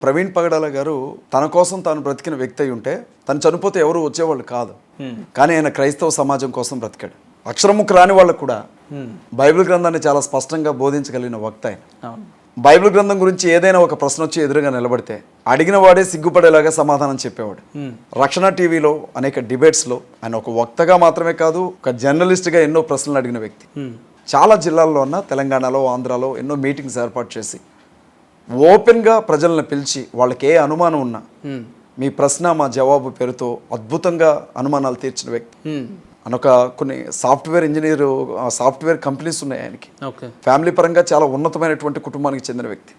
ప్రవీణ్ పగడాల గారు తన కోసం తాను బ్రతికిన వ్యక్తి అయి ఉంటే తను చనిపోతే ఎవరు వచ్చేవాళ్ళు కాదు. కానీ ఆయన క్రైస్తవ సమాజం కోసం బ్రతికాడు. అక్షరముఖ రాని వాళ్ళకు కూడా బైబిల్ గ్రంథాన్ని చాలా స్పష్టంగా బోధించగలిగిన వక్త ఆయన. బైబిల్ గ్రంథం గురించి ఏదైనా ఒక ప్రశ్న వచ్చి ఎదురుగా నిలబడితే అడిగిన వాడే సిగ్గుపడేలాగా సమాధానం చెప్పేవాడు. రక్షణ టీవీలో అనేక డిబేట్స్లో ఆయన ఒక వక్తగా మాత్రమే కాదు, ఒక జర్నలిస్ట్గా ఎన్నో ప్రశ్నలు అడిగిన వ్యక్తి. చాలా జిల్లాల్లో ఉన్న తెలంగాణలో, ఆంధ్రాలో ఎన్నో మీటింగ్స్ ఏర్పాటు చేసి ఓపెన్గా ప్రజలను పిలిచి వాళ్ళకి ఏ అనుమానం ఉన్నా మీ ప్రశ్న మా జవాబు పేరుతో అద్భుతంగా అనుమానాలు తీర్చిన వ్యక్తి. అనొక కొన్ని సాఫ్ట్వేర్ కంపెనీస్ ఉన్నాయి ఆయనకి. ఫ్యామిలీ పరంగా చాలా ఉన్నతమైనటువంటి కుటుంబానికి చెందిన వ్యక్తి.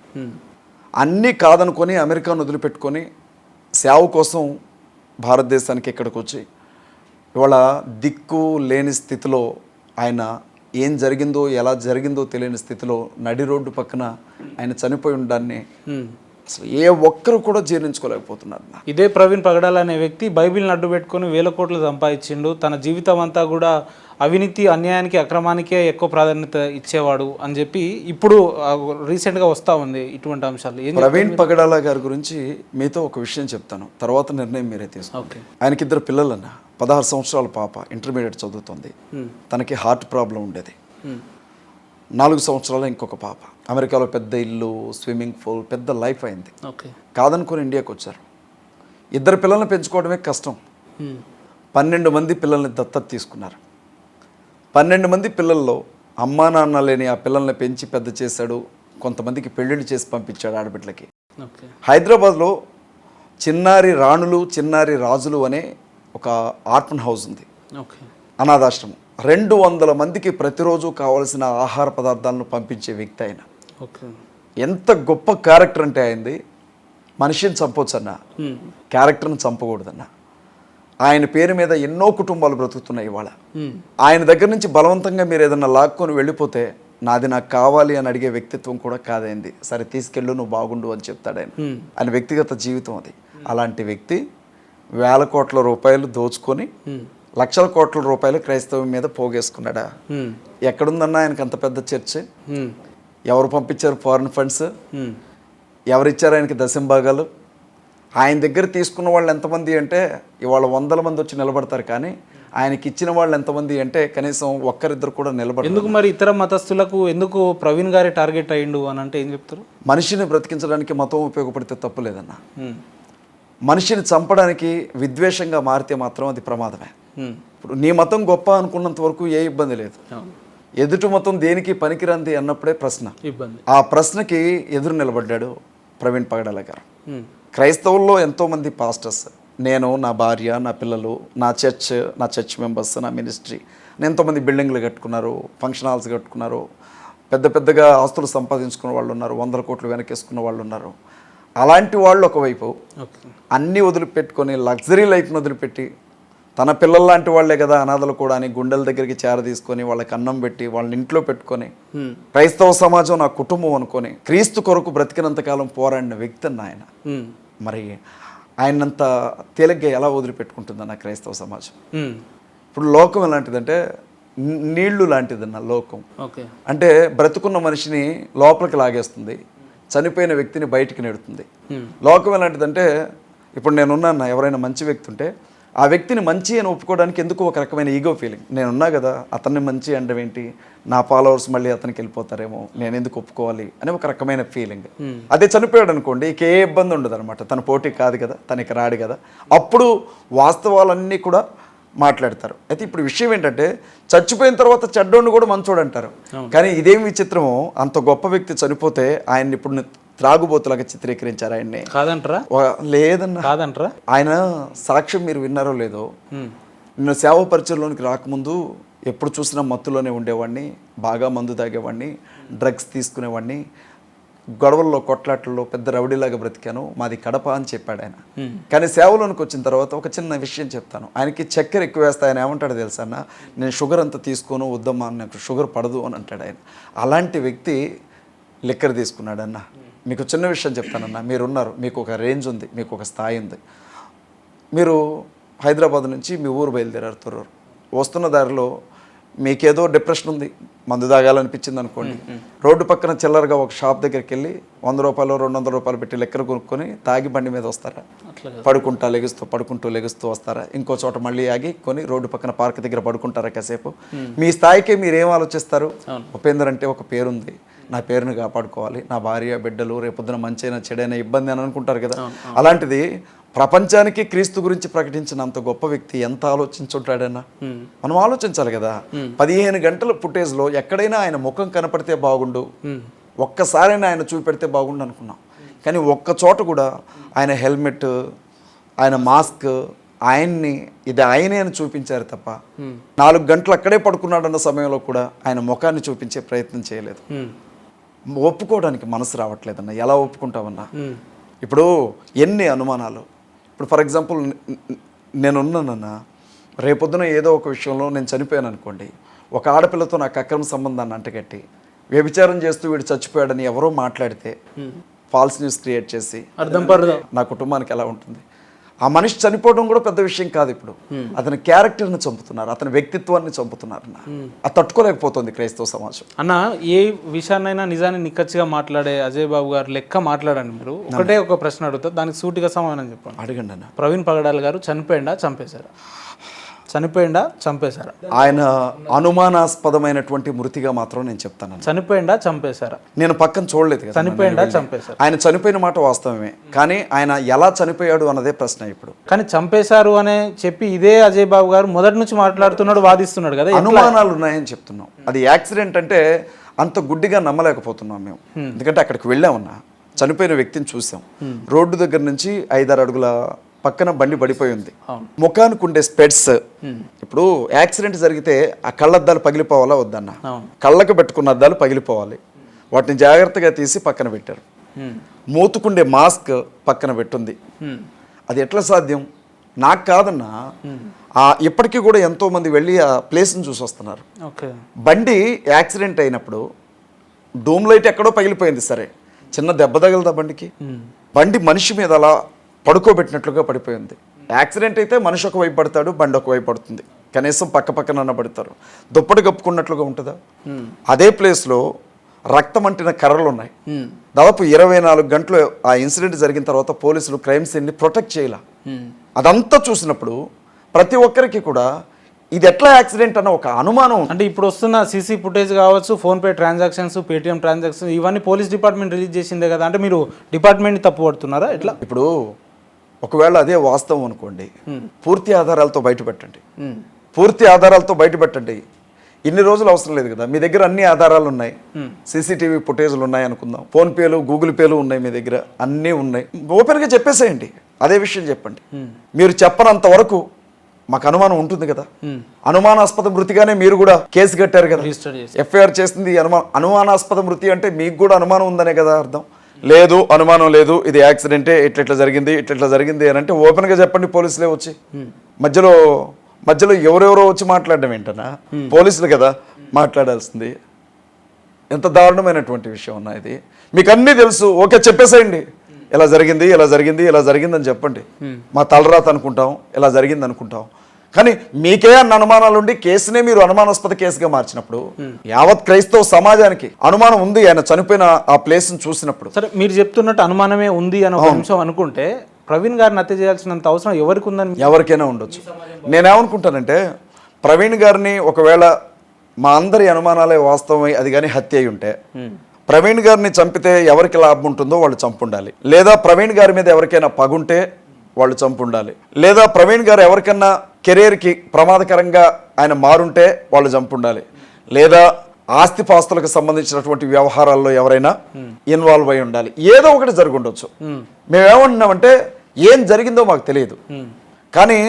అన్నీ కాదనుకొని అమెరికాను వదిలిపెట్టుకొని సేవ కోసం భారతదేశానికి ఇక్కడికి వచ్చి ఇవాళ దిక్కు లేని స్థితిలో ఆయన ఏం జరిగిందో ఎలా జరిగిందో తెలియని స్థితిలో నడి రోడ్డు పక్కన ఆయన చనిపోయి ఉండడాన్ని అసలు ఏ ఒక్కరు కూడా జీర్ణించుకోలేకపోతున్నారు. ఇదే ప్రవీణ్ పగడాల అనే వ్యక్తి బైబిల్ని అడ్డు పెట్టుకొని 1000 కోట్లు సంపాదించిండు. తన జీవితం అంతా కూడా అవినీతి, అన్యాయానికి, అక్రమానికే ఎక్కువ ప్రాధాన్యత ఇచ్చేవాడు అని చెప్పి ఇప్పుడు రీసెంట్గా వస్తూ ఉంది ఇటువంటి అంశాలు. ప్రవీణ్ పగడాల గారి గురించి మీతో ఒక విషయం చెప్తాను, తర్వాత నిర్ణయం మీరే తీసుకోండి. ఆయనకి 2 పిల్లలన్న. 16 సంవత్సరాల పాప ఇంటర్మీడియట్ చదువుతుంది. తనకి హార్ట్ ప్రాబ్లం ఉండేది. 4 సంవత్సరాలు ఇంకొక పాప. అమెరికాలో పెద్ద ఇల్లు, స్విమ్మింగ్ పూల్, పెద్ద లైఫ్ అయింది. కాదనుకొని ఇండియాకి వచ్చారు. 2 పిల్లల్ని పెంచుకోవడమే కష్టం. 12 మంది పిల్లల్ని దత్తత తీసుకున్నారు. 12 మంది పిల్లల్లో అమ్మా నాన్న లేని ఆ పిల్లల్ని పెంచి పెద్ద చేశాడు. కొంతమందికి పెళ్ళిళ్ళు చేసి పంపించాడు ఆడబిడ్డలకి. హైదరాబాద్లో చిన్నారి రాణులు, చిన్నారి రాజులు అనే ఒక ఆర్ఫన్ హౌస్ ఉంది, అనాథాశ్రమం. 200 మందికి ప్రతిరోజు కావాల్సిన ఆహార పదార్థాలను పంపించే వ్యక్తి ఆయన. ఎంత గొప్ప క్యారెక్టర్ అంటే అయింది. మనిషిని చంపొచ్చన్నా, క్యారెక్టర్ని చంపకూడదన్నా. ఆయన పేరు మీద ఎన్నో కుటుంబాలు బ్రతుకుతున్నాయి ఇవాళ. ఆయన దగ్గర నుంచి బలవంతంగా మీరు ఏదన్నా లాక్కొని వెళ్ళిపోతే నాది నాకు కావాలి అని అడిగే వ్యక్తిత్వం కూడా కాదైంది. సరే తీసుకెళ్ళు, నువ్వు బాగుండు అని చెప్తాడు ఆయన. ఆయన వ్యక్తిగత జీవితం అది. అలాంటి వ్యక్తి 1000 కోట్ల రూపాయలు దోచుకొని లక్షల కోట్ల రూపాయలు క్రైస్తవం మీద పోగేసుకున్నాడా? ఎక్కడుందన్నా ఆయనకు అంత పెద్ద చర్చ్? ఎవరు పంపించారు ఫారిన్ ఫండ్స్? ఎవరిచ్చారు ఆయనకి దశంభాగాలు? ఆయన దగ్గర తీసుకున్న వాళ్ళు ఎంతమంది అంటే ఇవాళ 100 మంది వచ్చి నిలబడతారు, కానీ ఆయనకి ఇచ్చిన వాళ్ళు ఎంతమంది అంటే కనీసం ఒక్కరిద్దరు కూడా నిలబడతారు. ఎందుకు మరి ఇతర మతస్థులకు ఎందుకు ప్రవీణ్ గారి టార్గెట్ అయ్యిండు అని అంటే ఏం చెప్తారు? మనిషిని బ్రతికించడానికి మతం ఉపయోగపడితే తప్పు లేదన్న. మనిషిని చంపడానికి విద్వేషంగా మారితే మాత్రం అది ప్రమాదమే. ఇప్పుడు నీ మతం గొప్ప అనుకున్నంత వరకు ఏ ఇబ్బంది లేదు. ఎదుటి మతం దేనికి పనికిరంది అన్నప్పుడే ప్రశ్న. ఆ ప్రశ్నకి ఎదురు నిలబడ్డాడు ప్రవీణ్ పగడాల గారు. క్రైస్తవుల్లో ఎంతోమంది పాస్టర్స్, నేను, నా భార్య, నా పిల్లలు, నా చర్చ్ మెంబర్స్, నా మినిస్ట్రీ, ఎంతోమంది బిల్డింగ్లు కట్టుకున్నారు, ఫంక్షన్ హాల్స్ కట్టుకున్నారు, పెద్దగా ఆస్తులు సంపాదించుకున్న వాళ్ళు ఉన్నారు, 100 కోట్లు వెనకేసుకున్న వాళ్ళు ఉన్నారు. అలాంటి వాళ్ళు ఒకవైపు అన్నీ వదిలిపెట్టుకొని లగ్జరీ లైఫ్ని వదిలిపెట్టి తన పిల్లల్లాంటి వాళ్లే కదా అనాథలు కూడా అని గుండెల దగ్గరికి తీసుకొని వాళ్ళకి అన్నం పెట్టి వాళ్ళని ఇంట్లో పెట్టుకొని క్రైస్తవ సమాజం నా కుటుంబం అనుకొని క్రీస్తు కొరకు బ్రతికినంతకాలం పోరాడిన వ్యక్తి అన్న ఆయన. మరి ఆయనంత తేలిగ్గా ఎలా వదిలిపెట్టుకుంటుందన్న క్రైస్తవ సమాజం? ఇప్పుడు లోకం ఎలాంటిదంటే నీళ్లు లాంటిదన్న లోకం. అంటే బ్రతుకున్న మనిషిని లోపలికి లాగేస్తుంది, చనిపోయిన వ్యక్తిని బయటికి నెడుతుంది. లోకం ఎలాంటిదంటే ఇప్పుడు నేనున్నా, ఎవరైనా మంచి వ్యక్తి ఉంటే ఆ వ్యక్తిని మంచి అని ఒప్పుకోవడానికి ఎందుకు ఒక రకమైన ఈగో ఫీలింగ్. నేనున్నా కదా, అతన్ని మంచి అంటే ఏంటి, నా ఫాలోవర్స్ మళ్ళీ అతనికి వెళ్ళిపోతారేమో, నేను ఎందుకు ఒప్పుకోవాలి అని ఒక రకమైన ఫీలింగ్. అదే చనిపోయాడు అనుకోండి, ఇక ఏ ఇబ్బంది ఉండదు అనమాట. తన పోటీ కాదు కదా, తనకి రాడు కదా, అప్పుడు వాస్తవాలన్నీ కూడా మాట్లాడతారు. అయితే ఇప్పుడు విషయం ఏంటంటే చచ్చిపోయిన తర్వాత చెడ్డోడిని కూడా మంచోడు అంటారు. కానీ ఇదేం విచిత్రమో, అంత గొప్ప వ్యక్తి చనిపోతే ఆయన్ని ఇప్పుడు త్రాగుబోతులాగా చిత్రీకరించారు ఆయన్ని. కాదంటారా? లేదన్నా, కాదంటారా. ఆయన సాక్ష్యం మీరు విన్నారో లేదో, నేను సేవ పరిచయంలోనికి రాకముందు ఎప్పుడు చూసినా మత్తులోనే ఉండేవాడిని, బాగా మందు తాగేవాడిని, డ్రగ్స్ తీసుకునేవాడిని, గొడవల్లో కొట్లాట్లలో పెద్ద రౌడీలాగా బ్రతికాను, మాది కడప అని చెప్పాడు ఆయన. కానీ సేవలోనికి వచ్చిన తర్వాత ఒక చిన్న విషయం చెప్తాను. ఆయనకి చక్కెర ఎక్కువ వేస్తా. ఆయన ఏమంటాడు తెలుసా అన్న, నేను షుగర్ అంతా తీసుకోను, వద్దమ్మా, నాకు షుగర్ పడదు అని అంటాడు ఆయన. అలాంటి వ్యక్తి లిక్కర్ తీసుకున్నాడన్న. మీకు చిన్న విషయం చెప్తానన్న, మీరున్నారు, మీకు ఒక రేంజ్ ఉంది, మీకు ఒక స్థాయి ఉంది. మీరు హైదరాబాద్ నుంచి మీ ఊరు బయలుదేరారు తొర్రూరు. వస్తున్న దారిలో మీకేదో డిప్రెషన్ ఉంది, మందు తాగాలనిపించింది అనుకోండి, రోడ్డు పక్కన చిల్లరగా ఒక షాప్ దగ్గరికి వెళ్ళి 100 రూపాయలు 200 రూపాయలు పెట్టి లెక్కర కొనుక్కొని తాగి బండి మీద వస్తారా? పడుకుంటూ లెగుస్తూ వస్తారా? ఇంకో చోట మళ్ళీ ఆగి కొని రోడ్డు పక్కన పార్క్ దగ్గర పడుకుంటారా కాసేపు? మీ స్థాయికి మీరు ఏం ఆలోచిస్తారు? ఉపేందర్ అంటే ఒక పేరుంది, నా పేరును కాపాడుకోవాలి, నా భార్య బిడ్డలు రేపొద్దున మంచైనా చెడైనా ఇబ్బంది అని అనుకుంటారు కదా. అలాంటిది ప్రపంచానికి క్రీస్తు గురించి ప్రకటించినంత గొప్ప వ్యక్తి ఎంత ఆలోచించుంటాడన్నా? మనం ఆలోచించాలి కదా. 15 గంటల ఫుటేజ్లో ఎక్కడైనా ఆయన ముఖం కనపడితే బాగుండు, ఒక్కసారైనా ఆయన చూపెడితే బాగుండు అనుకున్నాం. కానీ ఒక్క చోట కూడా ఆయన హెల్మెట్, ఆయన మాస్క్, ఆయన్ని ఇది ఆయనే అని చూపించారు తప్ప 4 గంటలు అక్కడే పడుకున్నాడన్న సమయంలో కూడా ఆయన ముఖాన్ని చూపించే ప్రయత్నం చేయలేదు. ఒప్పుకోవడానికి మనసు రావట్లేదన్న. ఎలా ఒప్పుకుంటామన్నా? ఇప్పుడు ఎన్ని అనుమానాలు. ఇప్పుడు ఫర్ ఎగ్జాంపుల్ నేనున్నానన్నా, రేపొద్దున ఏదో ఒక విషయంలో నేను చనిపోయాను అనుకోండి, ఒక ఆడపిల్లతో నాకు అక్రమ సంబంధాన్ని అంటగట్టి వ్యభిచారం చేస్తూ వీడు చచ్చిపోయాడని ఎవరో మాట్లాడితే ఫాల్స్ న్యూస్ క్రియేట్ చేసి నా కుటుంబానికి ఎలా ఉంటుంది? ఆ మనిషి చనిపోవడం కూడా పెద్ద విషయం కాదు. ఇప్పుడు అతని క్యారెక్టర్ని చంపుతున్నారు, అతని వ్యక్తిత్వాన్ని చంపుతున్నారు. అది తట్టుకోలేకపోతుంది క్రైస్తవ సమాజం. అన్న, ఏ విషయాన్నైనా నిజాన్ని నిక్కచ్చిగా మాట్లాడే అజయ్ బాబు గారు లెక్క మాట్లాడండి. మీరు ఒకటే ఒక ప్రశ్న అడుగుతా, దానికి సూటిగా సమాధానం చెప్పండి. అడగండి అన్న. ప్రవీణ్ పగడాల్ గారు చనిపోయిందా చంపేశారా? చనిపోయిందా చంపేశారా? ఆయన అనుమానాస్పదమైనటువంటి మృతిగా మాత్రం నేను చెప్తాను. చనిపోయిందా చంపేశారా? నేను పక్కన చూడలేదు కదా. చనిపోయిందా చంపేశారా? ఆయన చనిపోయిన మాట వాస్తవమే, కానీ ఆయన ఎలా చనిపోయాడు అన్నదే ప్రశ్న ఇప్పుడు. కానీ చంపేశారు అనే చెప్పి ఇదే అజయ్ బాబు గారు మొదటి నుంచి మాట్లాడుతున్నాడు, వాదిస్తున్నాడు కదా. అనుమానాలు ఉన్నాయని చెప్తున్నాం. అది యాక్సిడెంట్ అంటే అంత గుడ్డిగా నమ్మలేకపోతున్నాం మేము. ఎందుకంటే అక్కడికి వెళ్ళామన్నా, చనిపోయిన వ్యక్తిని చూసాం, రోడ్డు దగ్గర నుంచి 5-6 అడుగుల పక్కన బండి పడిపోయి ఉంది, ముఖానికి ఉండే స్పెడ్స్. ఇప్పుడు యాక్సిడెంట్ జరిగితే ఆ కళ్ళద్దాలు పగిలిపోవాలా వద్దన్న? కళ్ళకు పెట్టుకున్న అద్దాలు పగిలిపోవాలి, వాటిని జాగ్రత్తగా తీసి పక్కన పెట్టారు. మూతుకుండే మాస్క్ పక్కన పెట్టుంది. అది ఎట్లా సాధ్యం? నాకు కాదన్నా, ఇప్పటికీ కూడా ఎంతో మంది వెళ్ళి ఆ ప్లేస్ని చూసి వస్తున్నారు. బండి యాక్సిడెంట్ అయినప్పుడు డూమ్ లైట్ ఎక్కడో పగిలిపోయింది, సరే చిన్న దెబ్బ తగలదా బండికి? బండి మనిషి మీద అలా పడుకోబెట్టినట్లుగా పడిపోయింది. యాక్సిడెంట్ అయితే మనిషి ఒక వైపు పడతాడు, బండి ఒక వైపు పడుతుంది, కనీసం పక్కన పడతారు. దుప్పటి కప్పుకున్నట్లుగా ఉంటుందా? అదే ప్లేస్లో రక్తం అంటిన కర్రలు ఉన్నాయి. దాదాపు 24 గంటలు ఆ ఇన్సిడెంట్ జరిగిన తర్వాత పోలీసులు క్రైమ్ సీన్ని ప్రొటెక్ట్ చేయాల. అదంతా చూసినప్పుడు ప్రతి ఒక్కరికి కూడా ఇది ఎట్లా యాక్సిడెంట్ అన్న ఒక అనుమానం. అంటే ఇప్పుడు వస్తున్న సీసీ ఫుటేజ్ కావచ్చు, ఫోన్పే ట్రాన్సాక్షన్స్, పేటిఎం ట్రాన్సాక్షన్స్, ఇవన్నీ పోలీస్ డిపార్ట్మెంట్ రిలీజ్ చేసిందే కదా. అంటే మీరు డిపార్ట్మెంట్ని తప్పు పడుతున్నారా ఎట్లా? ఇప్పుడు ఒకవేళ అదే వాస్తవం అనుకోండి, పూర్తి ఆధారాలతో బయటపెట్టండి. ఇన్ని రోజులు అవసరం లేదు కదా. మీ దగ్గర అన్ని ఆధారాలు ఉన్నాయి, సీసీటీవీ ఫుటేజ్లు ఉన్నాయి అనుకుందాం, ఫోన్పేలు, గూగుల్ పేలు ఉన్నాయి, మీ దగ్గర అన్నీ ఉన్నాయి. ఓపెన్గా చెప్పేసేయండి, అదే విషయం చెప్పండి. మీరు చెప్పనంత వరకు మాకు అనుమానం ఉంటుంది కదా. అనుమానాస్పద మృతిగానే మీరు కూడా కేసు కట్టారు కదా, ఎఫ్ఐఆర్ చేసింది. అనుమానాస్పద మృతి అంటే మీకు కూడా అనుమానం ఉందనే కదా అర్థం. లేదు, అనుమానం లేదు, ఇది యాక్సిడెంటే, ఇట్లా జరిగింది అని అంటే ఓపెన్గా చెప్పండి. పోలీసులే వచ్చి మధ్యలో ఎవరెవరో వచ్చి మాట్లాడడం ఏంటన్నా? పోలీసులు కదా మాట్లాడాల్సింది. ఎంత దారుణమైనటువంటి విషయం అన్నా ఇది. మీకు అన్నీ తెలుసు, ఓకే చెప్పేసేయండి. ఇలా జరిగింది అని చెప్పండి. మా తలరాత అనుకుంటాం, ఇలా జరిగింది అనుకుంటాం. కానీ మీకే అన్న అనుమానాలు ఉండి కేసునే మీరు అనుమానాస్పద కేసుగా మార్చినప్పుడు యావత్ క్రైస్తవ సమాజానికి అనుమానం ఉంది ఆయన చనిపోయిన ఆ ప్లేస్ని చూసినప్పుడు. సరే, మీరు చెప్తున్నట్టు అనుమానమే ఉంది అని ఒక నిమిషం అనుకుంటే ప్రవీణ్ గారిని హత్య చేయాల్సినంత అవసరం ఎవరికి ఉందని? ఎవరికైనా ఉండొచ్చు. నేనేమనుకుంటానంటే, ప్రవీణ్ గారిని ఒకవేళ మా అందరి అనుమానాలే వాస్తవమై అది కానీ హత్య అయి ఉంటే, ప్రవీణ్ గారిని చంపితే ఎవరికి లాభం ఉంటుందో వాళ్ళు చంపుండాలి. లేదా ప్రవీణ్ గారి మీద ఎవరికైనా పగుంటే వాళ్ళు చంపుండాలి. లేదా ప్రవీణ్ గారు ఎవరికన్నా కెరీర్కి ప్రమాదకరంగా ఆయన మారుంటే వాళ్ళు చంపుండాలి. లేదా ఆస్తిపాస్తులకు సంబంధించినటువంటి వ్యవహారాల్లో ఎవరైనా ఇన్వాల్వ్ అయి ఉండాలి. ఏదో ఒకటి జరిగి ఉండొచ్చు. మేమేమంటున్నామంటే, ఏం జరిగిందో మాకు తెలియదు, కానీ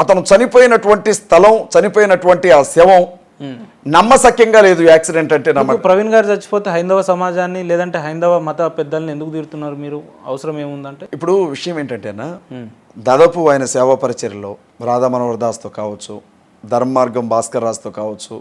అతను చనిపోయినటువంటి స్థలం, చనిపోయినటువంటి ఆ శవం నమ్మశక్యంగా లేదు. యాక్సిడెంట్ అంటే ప్రవీణ్ గారు చచ్చిపోతే హైందవ సమాజాన్ని లేదంటే హైందవ మత పెద్దల్ని ఎందుకు తీరుతున్నారు మీరు? అవసరం ఏముందంటే, ఇప్పుడు విషయం ఏంటంటేనా, దాదాపు ఆయన సేవా పరిచర్యలో రాధా మనోహర్ దాస్తో కావచ్చు, ధర్మార్గం భాస్కర్ రాజ్తో కావచ్చు,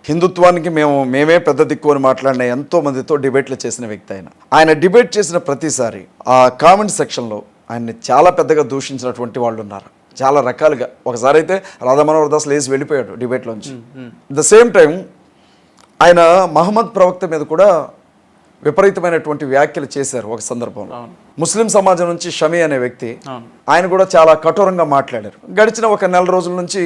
హిందుత్వానికి మేమే పెద్ద దిక్కు అని మాట్లాడిన ఎంతో మందితో డిబేట్లు చేసిన వ్యక్తి ఆయన డిబేట్ చేసిన ప్రతిసారి ఆ కామెంట్ సెక్షన్లో ఆయన్ని చాలా పెద్దగా దూషించినటువంటి వాళ్ళు ఉన్నారు. చాలా రకాలుగా. ఒకసారి అయితే రాధా మనోహర్ దాస్ లేచి వెళ్ళిపోయాడు డిబేట్లోంచి. ద సేమ్ టైం ఆయన మహమ్మద్ ప్రవక్త మీద కూడా విపరీతమైనటువంటి వ్యాఖ్యలు చేశారు ఒక సందర్భంలో. ముస్లిం సమాజం నుంచి షమీ అనే వ్యక్తి, ఆయన కూడా చాలా కఠోరంగా మాట్లాడారు. గడిచిన ఒక నెల రోజుల నుంచి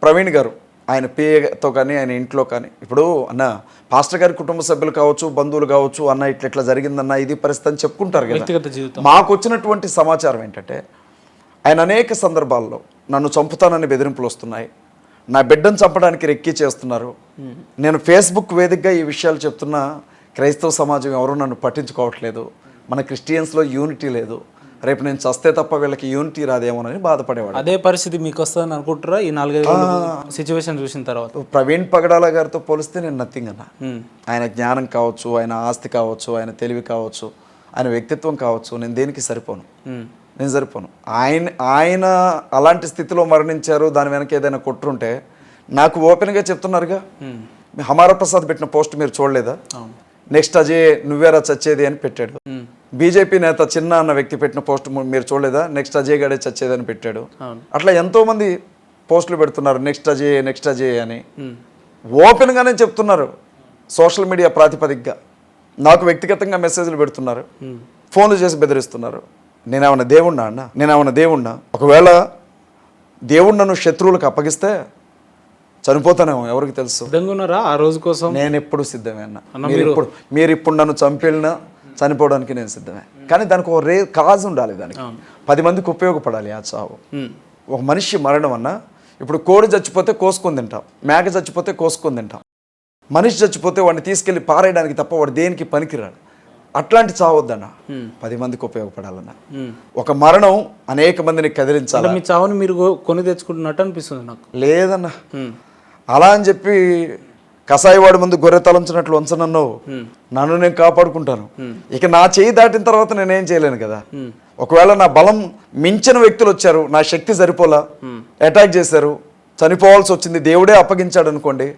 ప్రవీణ్ గారు ఆయన పేతో కానీ ఆయన ఇంట్లో కానీ, ఇప్పుడు అన్న పాస్టర్ గారి కుటుంబ సభ్యులు కావచ్చు, బంధువులు కావచ్చు, అన్న ఇట్లా జరిగిందన్న ఇది పరిస్థితి అని చెప్పుకుంటారు కదా. మాకు వచ్చినటువంటి సమాచారం ఏంటంటే ఆయన అనేక సందర్భాల్లో నన్ను చంపుతానని బెదిరింపులు వస్తున్నాయి, నా బిడ్డను చంపడానికి రెక్కి చేస్తున్నారు, నేను ఫేస్బుక్ వేదికగా ఈ విషయాలు చెప్తున్నా క్రైస్తవ సమాజం ఎవరూ నన్ను పట్టించుకోవట్లేదు, మన క్రిస్టియన్స్లో యూనిటీ లేదు, రేపు నేను చస్తే తప్ప వీళ్ళకి యూనిటీ రాదేమోనని బాధపడేవాడు. అదే పరిస్థితి మీకు వస్తుందని అనుకుంటారా ఈ 4-5 సిచ్యువేషన్ చూసిన తర్వాత? ప్రవీణ్ పగడాల గారితో పోలిస్తే నేను నథింగ్ అన్న. ఆయన జ్ఞానం కావచ్చు, ఆయన ఆస్తి కావచ్చు, ఆయన తెలివి కావచ్చు, ఆయన వ్యక్తిత్వం కావచ్చు, నేను దేనికి సరిపోను, నేను సరిపోను. ఆయన అలాంటి స్థితిలో మరణించారు, దాని వెనక ఏదైనా కొట్టుంటే నాకు ఓపెన్గా చెప్తున్నారుగా. హమారా ప్రసాద్ పెట్టిన పోస్ట్ మీరు చూడలేదా? నెక్స్ట్ అజయ్ నువ్వేరా చచ్చేది అని పెట్టాడు. బీజేపీ నేత చిన్న అన్న వ్యక్తి పెట్టిన పోస్ట్ మీరు చూడలేదా? నెక్స్ట్ అజయ్ గడే చచ్చేది అని పెట్టాడు. అట్లా ఎంతో మంది పోస్టులు పెడుతున్నారు నెక్స్ట్ అజయ్ నెక్స్ట్ అజయ్ అని. ఓపెన్గానే చెప్తున్నారు సోషల్ మీడియా ప్రాతిపదికగా. నాకు వ్యక్తిగతంగా మెసేజ్లు పెడుతున్నారు, ఫోన్లు చేసి బెదిరిస్తున్నారు. నేనేమన్నా దేవుణ్ణా అన్న? నేనేమన్నా దేవుణ్ణా? ఒకవేళ దేవుడు నన్ను శత్రువులకు అప్పగిస్తే చనిపోతానేమో, ఎవరికి తెలుసు. సిద్ధంగా ఆ రోజు కోసం నేను ఎప్పుడు సిద్ధమే అన్న. మీరు ఇప్పుడు నన్ను చంపినా చనిపోవడానికి నేను సిద్ధమే, కానీ దానికి ఒక కాజ్ ఉండాలి, దానికి 10 మందికి ఉపయోగపడాలి ఆ చావు. ఒక మనిషి మరణం అన్న, ఇప్పుడు కోడి చచ్చిపోతే కోసుకొని తింటాం, మేక చచ్చిపోతే కోసుకొని తింటాం, మనిషి చచ్చిపోతే వాడిని తీసుకెళ్ళి పారేయడానికి తప్ప వాడు దేనికి పనికిరాడు. అట్లాంటి చావద్దన్న, 10 మందికి ఉపయోగపడాలన్న. ఒక మరణం అనేక మందిని కదిలించాలి. మీ చావుని మీరు కొని తెచ్చుకుంటున్నట్టు అనిపిస్తుంది నాకు. లేదన్న, అలా అని చెప్పి కసాయివాడి ముందు గొర్రె తలంచినట్లు ఉంచనన్ను, నన్ను నేను కాపాడుకుంటాను. ఇక నా చేయి దాటిన తర్వాత నేనేం చేయలేను కదా. ఒకవేళ నా బలం మించిన వ్యక్తులు వచ్చారు, నా శక్తి సరిపోలా, అటాక్ చేశారు, చనిపోవాల్సి వచ్చింది, దేవుడే అప్పగించాడు అనుకోండి,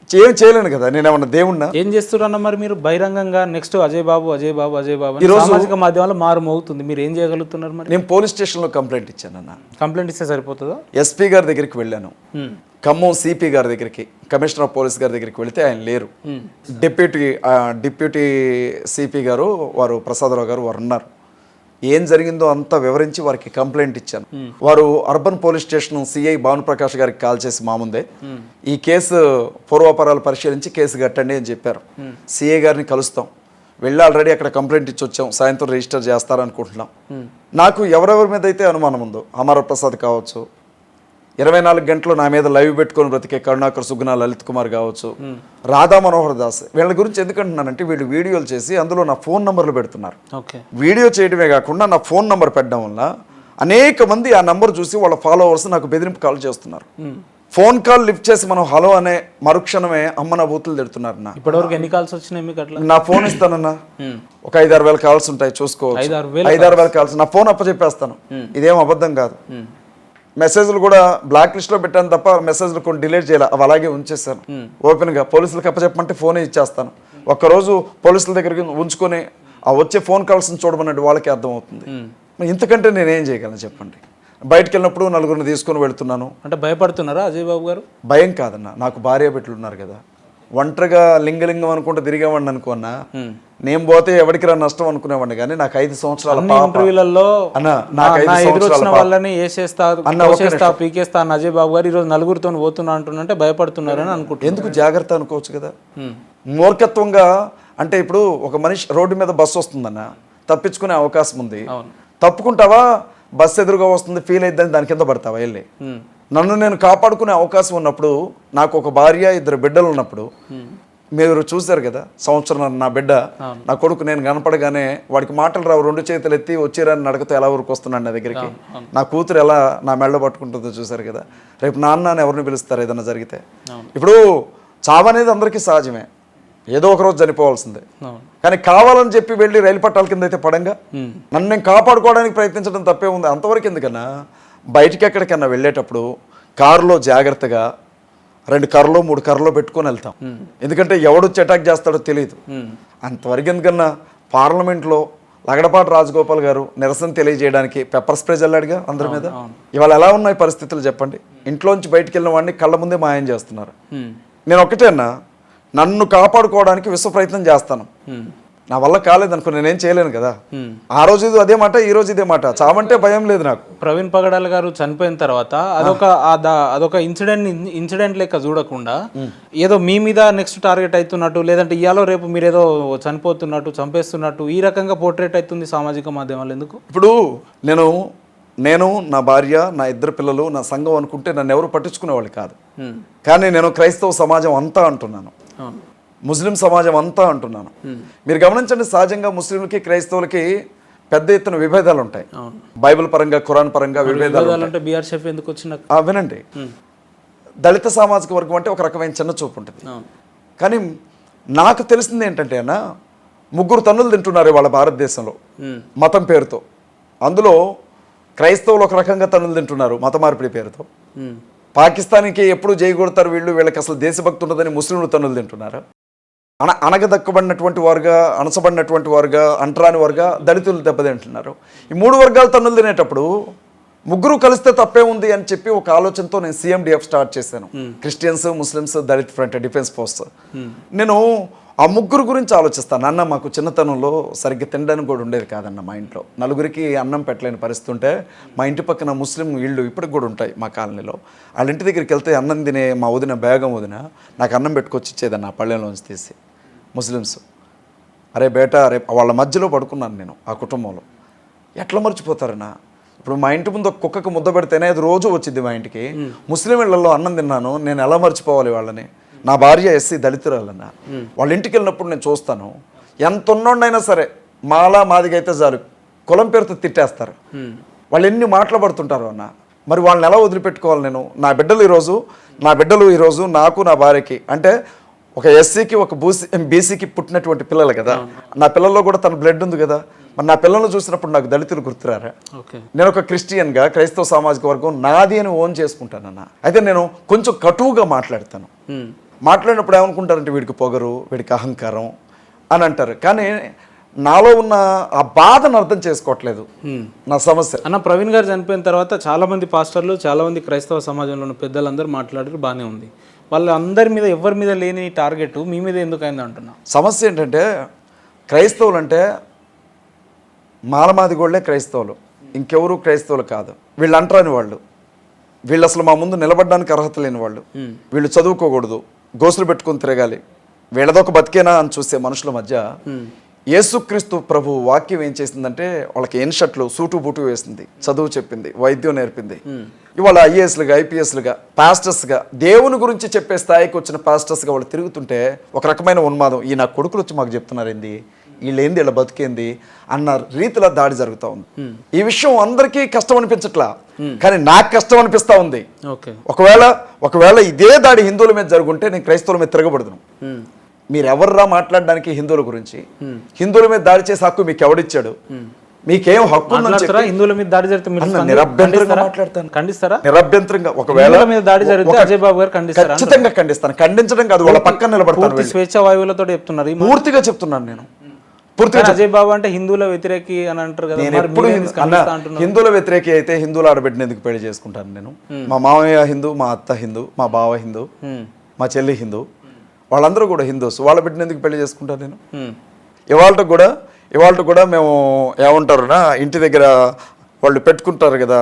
ఏం చేయలేను కదా. నేనేమన్నా దేవుణ్ణా? ఏం చేస్తున్నా మరి మీరు బహిరంగంగా నెక్స్ట్ అజయ్ బాబు అజయ్ బాబు అజయ్ బాబు ఈరోజు సామాజిక మాధ్యమాల్లో మారుమోగుతుంది, మీరు ఏం చేయగలుగుతున్నారు మరి? నేను పోలీస్ స్టేషన్లో కంప్లైంట్ ఇచ్చానన్న. కంప్లైంట్ ఇస్తే సరిపోతుందా? ఎస్పీ గారి దగ్గరికి వెళ్ళాను, ఖమ్మం సిపి గారి దగ్గరికి, కమిషనర్ ఆఫ్ పోలీస్ గారి దగ్గరికి వెళితే ఆయన లేరు. డిప్యూటీ సిపి గారు వారు ప్రసాదరావు గారు వారు ఉన్నారు. ఏం జరిగిందో అంతా వివరించి వారికి కంప్లైంట్ ఇచ్చాను. వారు urban police station CI Bhanuprakash గారికి కాల్ చేసి మా ముందే ఈ కేసు పూర్వాపరాలు పరిశీలించి కేసు కట్టండి అని చెప్పారు. సిఐ గారిని కలుస్తాం, వెళ్ళి ఆల్రెడీ అక్కడ కంప్లైంట్ ఇచ్చి వచ్చాం, సాయంత్రం రిజిస్టర్ చేస్తారనుకుంటున్నాం. నాకు ఎవరెవరి మీద అయితే అనుమానం ఉందో, అమర ప్రసాద్ కావచ్చు, 24 గంటలు నా మీద లైవ్ పెట్టుకొని బ్రతికే కరుణాకర్ సుగ్నా లలిత్ కుమార్ కావచ్చు, రాధా మనోహర్ దాస్, వీళ్ళ గురించి ఎందుకంటున్నానంటే వీళ్ళు వీడియోలు చేసి అందులో నా ఫోన్ నంబర్లు పెడుతున్నారు. వీడియో చేయడమే కాకుండా నా ఫోన్ నంబర్ పెట్టడం వల్ల అనేక మంది ఆ నంబర్ చూసి వాళ్ళ ఫాలోవర్స్ నాకు బెదిరింపు కాల్ చేస్తున్నారు. ఫోన్ కాల్ లిఫ్ట్ చేసి మనం హలో అనే మరుక్షణమే అమ్మ నా బూతులు తిడుతున్నారు. ఇప్పటివరకు ఎన్ని కాల్స్ వచ్చినాయి మీకు? అట్లా నా ఫోన్ ఇస్తానన్నా, ఒక 5-6 వేల కాల్స్ ఉంటాయి, చూసుకోవచ్చు. 5-6 వేల కాల్స్, నా ఫోన్ అప్పచెప్పేస్తాను, ఇదేం అబద్ధం కాదు. మెసేజ్లు కూడా బ్లాక్ లిస్ట్లో పెట్టాను తప్ప మెసేజ్లు కొన్ని డిలీట్ చేయాలి, అవి అలాగే ఉంచేస్తాను. ఓపెన్గా పోలీసులకు అప్పచెప్పమంటే ఫోనే ఇచ్చేస్తాను. ఒక్కరోజు పోలీసుల దగ్గరికి ఉంచుకొని ఆ వచ్చే ఫోన్ కాల్స్ని చూడమన్నట్టు వాళ్ళకి అర్థమవుతుంది. ఇంతకంటే నేనేం చేయగలను చెప్పండి? బయటకు వెళ్ళినప్పుడు నలుగురిని తీసుకొని వెళుతున్నాను. అంటే భయపడుతున్నారా అజయ్ బాబు గారు? భయం కాదన్న, నాకు భార్య బిడ్డలు ఉన్నారు కదా. ఒంటరిగా లింగలింగం అనుకుంటూ తిరిగేవాడిని అనుకున్నా, నేను పోతే ఎవరికి రా నష్టం అనుకునేవాడిని. కానీ నాకు 5 సంవత్సరాల పీకేస్తా అజయ్ బాబు గారు ఈరోజు నలుగురితో పోతున్నా అంటున్నంటే భయపడుతున్నారని అనుకుంటా. ఎందుకు జాగ్రత్త అనుకోవచ్చు కదా. మూర్ఖత్వంగా అంటే ఇప్పుడు ఒక మనిషి రోడ్డు మీద బస్సు వస్తుందన్న, తప్పించుకునే అవకాశం ఉంది, తప్పుకుంటావా? బస్సు ఎదురుగా వస్తుంది, ఫీల్ అయిద్దని దాని కింద పడతావా వెళ్ళి? నన్ను నేను కాపాడుకునే అవకాశం ఉన్నప్పుడు, నాకు ఒక భార్య 2 బిడ్డలు ఉన్నప్పుడు, మీరు చూశారు కదా, సంవత్సరం నా బిడ్డ, నా కొడుకు, నేను కనపడగానే వాడికి మాటలు రావు, 2 చేతులు ఎత్తి వచ్చిరాని నడకతో ఎలా ఊరికి వస్తున్నాడు నా దగ్గరికి. నా కూతురు ఎలా నా మెళ్ళ పట్టుకుంటుందో చూశారు కదా. రేపు నాన్న ఎవరిని పిలుస్తారు ఏదైనా జరిగితే? ఇప్పుడు చావు అనేది అందరికీ సహజమే, ఏదో ఒకరోజు చనిపోవాల్సిందే. కానీ కావాలని చెప్పి వెళ్ళి రైలు పట్టాల కింద అయితే పడంగా నన్ను నేను కాపాడుకోవడానికి ప్రయత్నించడం తప్పే ఉంది. అంతవరకు ఎందుకన్నా, బయటికి ఎక్కడికన్నా వెళ్ళేటప్పుడు కారులో జాగ్రత్తగా 2 కర్రలో 3 కర్రలో పెట్టుకొని వెళ్తాం, ఎందుకంటే ఎవడొచ్చి అటాక్ చేస్తాడో తెలియదు. అంతవరకు ఎందుకన్నా పార్లమెంట్లో లగడపాటి రాజగోపాల్ గారు నిరసన తెలియజేయడానికి పెప్పర్ స్ప్రే జల్లాడుగా అందరి మీద. ఇవాళ ఎలా ఉన్నాయి పరిస్థితులు చెప్పండి? ఇంట్లోంచి బయటికి వెళ్ళిన వాడిని కళ్ళ ముందే మాయం చేస్తున్నారు. నేను ఒకటే అన్నా, నన్ను కాపాడుకోవడానికి విశ్వ ప్రయత్నం చేస్తాను. నా వల్ల కాలేదనుకో నేనేం చేయలేను కదా. ఆ రోజు ఇది అదే మాట, ఈ రోజు ఇదే మాట. చావంటే భయం లేదు నాకు. ప్రవీణ్ పగడాల గారు చనిపోయిన తర్వాత అదొక ఇన్సిడెంట్ లెక్క చూడకుండా ఏదో మీ మీద నెక్స్ట్ టార్గెట్ అవుతున్నట్టు, లేదంటే ఇయాలో రేపు మీరేదో చనిపోతున్నట్టు, చంపేస్తున్నట్టు ఈ రకంగా పోర్ట్రేట్ అవుతుంది సామాజిక మాధ్యమాలు ఎందుకు? ఇప్పుడు నేను నా భార్య, నా 2 పిల్లలు, నా సంఘం అనుకుంటే నన్ను ఎవరు పట్టించుకునేవాళ్ళు కాదు. కానీ నేను క్రైస్తవ సమాజం అంతా అంటున్నాను, ముస్లిం సమాజం అంతా అంటున్నాను. మీరు గమనించండి, సహజంగా ముస్లింలకి క్రైస్తవులకి పెద్ద ఎత్తున విభేదాలు ఉంటాయి. బైబిల్ పరంగా, ఖురాన్ పరంగా విభేదాలు అంటే బీఆర్ షెఫ్ ఎందుకు వచ్చిన వినండి, దళిత సామాజిక వర్గం అంటే ఒక రకమైన చిన్న చూపు ఉంటుంది. కానీ నాకు తెలిసింది ఏంటంటే అన్న, 3 తన్నులు తింటున్నారు వాళ్ళ భారతదేశంలో మతం పేరుతో. అందులో క్రైస్తవులు ఒక రకంగా తన్నులు తింటున్నారు మత మార్పిడి పేరుతో. పాకిస్తాన్కి ఎప్పుడు జైగొడతారు వీళ్ళు, వీళ్ళకి అసలు దేశభక్తి ఉండదని ముస్లింలు తన్నులు తింటున్నారు. అనగదక్కబడినటువంటి వారుగా, అణచబడినటువంటి వారుగా, అంటరాని వారుగా దళితులు దెబ్బతింటున్నారు. ఈ 3 వర్గాలు తన్నులు తినేటప్పుడు 3 కలిస్తే తప్పే ఉంది అని చెప్పి ఒక ఆలోచనతో నేను CMDF స్టార్ట్ చేశాను. Christians, Muslims, Dalit front, defence force. నేను ఆ 3 గురించి ఆలోచిస్తాను. అన్న మాకు చిన్నతనంలో సరిగ్గా తినడానికి కూడా ఉండేది కాదన్న. మా ఇంట్లో 4గురికి అన్నం పెట్టలేని పరిస్థితి ఉంటే, మా ఇంటి పక్కన ముస్లిం ఇళ్ళు ఇప్పటికి కూడా ఉంటాయి మా కాలనీలో. వాళ్ళ ఇంటి దగ్గరికి వెళ్తే అన్నం తినే మా వదిన, బేగం వదిన నాకు అన్నం పెట్టుకొచ్చి ఇచ్చేదన్న ఆ పళ్ళెంలోంచి తీసి. ముస్లిమ్స్, అరే బేటా, అరే వాళ్ళ మధ్యలో పడుకున్నాను నేను ఆ కుటుంబంలో. ఎట్లా మర్చిపోతారన్నా? ఇప్పుడు మా ఇంటి ముందు ఒక కుక్కకు ముద్ద పెడితేనే అది రోజు వచ్చింది మా ఇంటికి. ముస్లిం ఇళ్లలో అన్నం తిన్నాను, నేను ఎలా మర్చిపోవాలి వాళ్ళని? నా భార్య SC దళితురాలన్న. వాళ్ళ ఇంటికి వెళ్ళినప్పుడు నేను చూస్తాను, ఎంత ఉన్నోడైనా సరే మాలా మాదిగా అయితే చాలు కులం పేరుతో తిట్టేస్తారు. వాళ్ళు ఎన్ని మాట్లాడుతుంటారు అన్న. మరి వాళ్ళని ఎలా వదిలిపెట్టుకోవాలి నేను? నా బిడ్డలు ఈరోజు నాకు, నా భార్యకి, అంటే ఒక SCకి ఒక BCకి పుట్టినటువంటి పిల్లలు కదా. నా పిల్లల్లో కూడా తన బ్లడ్ ఉంది కదా. మరి నా పిల్లలను చూసినప్పుడు నాకు దళితులు గుర్తురారా? నేను ఒక క్రిస్టియన్గా క్రైస్తవ సామాజిక వర్గం నాది అని ఓన్ చేసుకుంటానన్న. అయితే నేను కొంచెం కటువుగా మాట్లాడతాను. మాట్లాడినప్పుడు ఏమనుకుంటారంటే వీడికి పొగరు, వీడికి అహంకారం అని అంటారు. కానీ నాలో ఉన్న ఆ బాధను అర్థం చేసుకోవట్లేదు. నా సమస్య అన్న, ప్రవీణ్ గారు చనిపోయిన తర్వాత చాలామంది పాస్టర్లు, చాలామంది క్రైస్తవ సమాజంలో ఉన్న పెద్దలందరూ మాట్లాడారు, బాగానే ఉంది. వాళ్ళందరి మీద ఎవరి మీద లేని టార్గెట్ మీ మీద ఎందుకు అయింది అంటున్నా. సమస్య ఏంటంటే, క్రైస్తవులు అంటే మాలమాదిగోళ్లే క్రైస్తవులు, ఇంకెవరు క్రైస్తవులు కాదు. వీళ్ళు అంటరాని వాళ్ళు, వీళ్ళు అసలు మా ముందు నిలబడడానికి అర్హత లేని వాళ్ళు. వీళ్ళు చదువుకోకూడదు, గోసులు పెట్టుకొని తిరగాలి, వీళ్ళదొక బతికేనా అని చూసే మనుషుల మధ్య యేసుక్రీస్తు ప్రభు వాక్యం ఏం చేసిందంటే, వాళ్ళకి ఎన్షర్ట్లు, సూటు బూటు వేసింది, చదువు చెప్పింది, వైద్యం నేర్పింది. ఇవాళ IASలుగా, IPSలుగా, పాస్టర్స్గా, దేవుని గురించి చెప్పే స్థాయికి వచ్చిన పాస్టర్స్గా వాళ్ళు తిరుగుతుంటే ఒక రకమైన ఉన్మాదం. ఈ నా కొడుకులు వచ్చి మాకు చెప్తున్నారు ఏంది, వీళ్ళేంది, వీళ్ళ బతికేంది అన్న రీతిలో దాడి జరుగుతూ ఉంది. ఈ విషయం అందరికీ కష్టం అనిపించట్లా, కానీ నాకు కష్టం అనిపిస్తూ ఉంది. ఒకవేళ ఇదే దాడి హిందువుల మీద జరుగుంటే నేను క్రైస్తవుల మీద తిరగబడదును. మీరెవర్రా మాట్లాడడానికి హిందువుల గురించి? హిందువుల మీద దాడి చేసే హక్కు మీకు ఎవడిచ్చాడు? మీకేం హక్కు? హిందువుల మీద దాడి జరిగితే నిరభ్యంతరంగా మాట్లాడతాను. ఖండిస్తారా? నిరభ్యంతరంగా. ఒకవేళ దాడి జరిగితే అజయ్ బాబు గారు ఖచ్చితంగా ఖండిస్తాను. ఖండించడం కాదు, వాళ్ళ పక్కన నిలబడతాను. స్వేచ్ఛ వాయువులతో చెప్తున్నారు, పూర్తిగా చెప్తున్నాను నేను. అజయ్ బాబు అంటే హిందువుల వ్యతిరేకి అని అంటారు కదా. హిందువుల వ్యతిరేకి అయితే హిందువుల ఆడబిడ్డని ఎందుకు పెళ్లి చేసుకుంటాను నేను? మా మామయ్య హిందూ, మా అత్త హిందూ, మా బావ హిందూ, మా చెల్లి హిందూ, వాళ్ళందరూ కూడా హిందూస్. వాళ్ళ బిడ్డని ఎందుకు పెళ్లి చేసుకుంటాను నేను? ఇవాళ కూడా మేము ఏమంటారునా, ఇంటి దగ్గర వాళ్ళు పెట్టుకుంటారు కదా,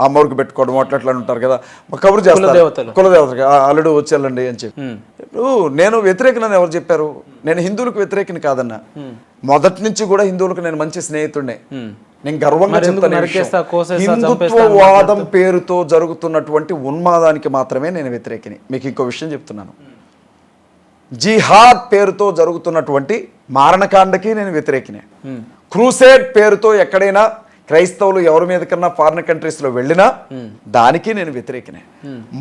అమ్మవారికి పెట్టుకోవడం అట్లా ఉంటారు కదా, కబురు చేస్తారు కులదేవతకి, అల్లుడు వచ్చి వెళ్ళండి అని చెప్పి. ఇప్పుడు నేను వ్యతిరేకనని ఎవరు చెప్పారు? నేను హిందువులకు వ్యతిరేకని కాదన్నా. మొదటి నుంచి కూడా హిందువులకు నేను మంచి స్నేహితుడినే. నేను గర్వంగా చెప్తాను, హిందుత్వవాదం పేరుతో జరుగుతున్నటువంటి ఉన్మాదానికి మాత్రమే నేను వ్యతిరేకిని. మీకు ఇంకో విషయం చెప్తున్నాను, జిహాద్ పేరుతో జరుగుతున్నటువంటి మారణకాండకి నేను వ్యతిరేకినే. క్రూసేడ్ పేరుతో ఎక్కడైనా క్రైస్తవులు ఎవరి మీద కన్నా ఫారిన్ కంట్రీస్లో వెళ్ళినా దానికి నేను వ్యతిరేకినే.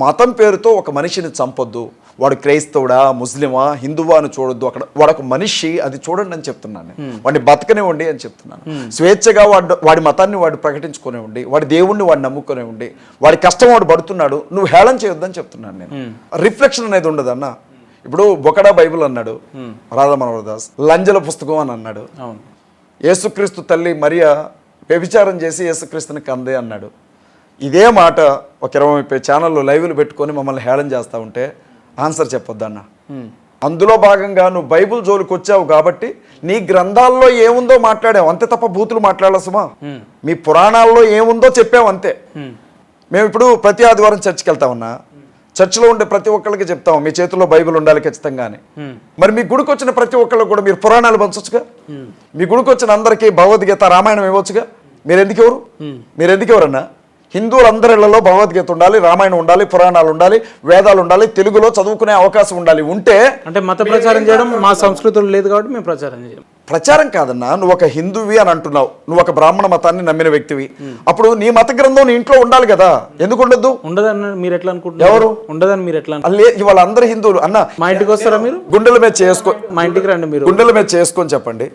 మతం పేరుతో ఒక మనిషిని చంపొద్దు, వాడు క్రైస్తవుడా, ముస్లిమా, హిందువా అని చూడొద్దు. అక్కడ వాడొక మనిషి, అది చూడండి అని చెప్తున్నాను. వాడిని బతకనివ్వండి అని చెప్తున్నాను. స్వేచ్ఛగా వాడి మతాన్ని వాడు ప్రకటించుకునేవ్వండి, వాడి దేవుణ్ణి వాడు నమ్ముకునేవ్వండి, వాడి కష్టం వాడు పడుతున్నాడు, నువ్వు హేళన చేయొద్దని చెప్తున్నాను నేను. రిఫ్లెక్షన్ అనేది ఉండదు అన్న. ఇప్పుడు బొకడా బైబిల్ అన్నాడు రాధా మనోహర్ దాస్, లంజల పుస్తకం అని అన్నాడు. యేసుక్రీస్తు తల్లి మరియా వ్యభిచారం చేసి యేసుక్రీస్తుని కందే అన్నాడు. ఇదే మాట ఒక 20-30 ఛానళ్ళు లైవ్లు పెట్టుకొని మమ్మల్ని హేళన చేస్తూ ఉంటే ఆన్సర్ చెప్పొద్దన్న. అందులో భాగంగా నువ్వు బైబుల్ జోలికి వచ్చావు కాబట్టి నీ గ్రంథాల్లో ఏముందో మాట్లాడావు అంతే తప్ప బూతులు మాట్లాడసుమా. మీ పురాణాల్లో ఏముందో చెప్పావు అంతే. మేము ఇప్పుడు ప్రతి ఆదివారం చర్చికి వెళ్తామన్నా, చర్చిలో ఉండే ప్రతి ఒక్కరికి చెప్తాం మీ చేతిలో బైబిల్ ఉండాలి ఖచ్చితంగానే. మరి మీ గుడికి వచ్చిన ప్రతి ఒక్కళ్ళకి కూడా మీరు పురాణాలు పంచొచ్చుగా. మీ గుడికి వచ్చిన అందరికీ భగవద్గీత రామాయణం ఇవ్వచ్చుగా. మీరు ఎందుకు ఎవరన్నా? హిందువులందరిలో భగవద్గీత ఉండాలి, రామాయణం ఉండాలి, పురాణాలు ఉండాలి, వేదాలు ఉండాలి, తెలుగులో చదువుకునే అవకాశం ఉండాలి. ఉంటే అంటే మత ప్రచారం చేయడం మా సంస్కృతులు లేదు కాబట్టి మేము ప్రచారం చేయం. ప్రచారం కాదన్నా, నువ్వు ఒక హిందువి అని అంటున్నావు, నువ్వు ఒక బ్రాహ్మణ మతాన్ని నమ్మిన వ్యక్తివి. అప్పుడు నీ మత గ్రంథం నీ ఇంట్లో ఉండాలి కదా. ఎందుకు ఉండదు? ఉండదని మీరు ఎట్లా అనుకుంటున్నారు? ఎవరు ఉండదని మీరు ఎట్లా? ఇవాళ అందరు హిందువులు అన్న మా ఇంటికి వస్తారా మీరు? గుండెల మీద చేసుకో, మా ఇంటికి రండి మీరు. గుండెల మీద చేసుకొని చెప్పండి.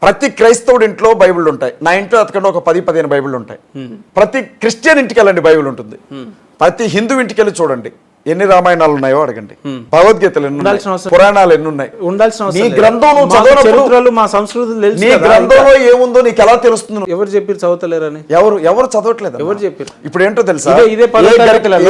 ప్రతి క్రైస్తవుడి ఇంట్లో బైబిల్ ఉంటాయి. నా ఇంట్లో అతకంటే ఒక 10-15 బైబిల్ ఉంటాయి. ప్రతి క్రిస్టియన్ ఇంటికి వెళ్ళండి, బైబిల్ ఉంటుంది. ప్రతి హిందూ ఇంటికి వెళ్ళి చూడండి ఎన్ని రామాయణాలు ఉన్నాయో అడగండి. భగవద్గీతలు ఎన్ని ఉన్నాయి, పురాణాలు ఎన్ని ఉన్నాయి. ఉండాల్సిన నీ గ్రంథం చరిత్రలు మా సంస్కృతులు తెలుసు. నీ గ్రంథంలో ఏముందో నీకు ఎలా తెలుస్తుంది? ఎవరు చెప్పారు చదవతలేరని? ఎవరు చదవట్లేదు. ఎవరు చెప్పారు? ఇప్పుడు ఏంటో తెలుసా, ఇదే 10వ తరగతిలో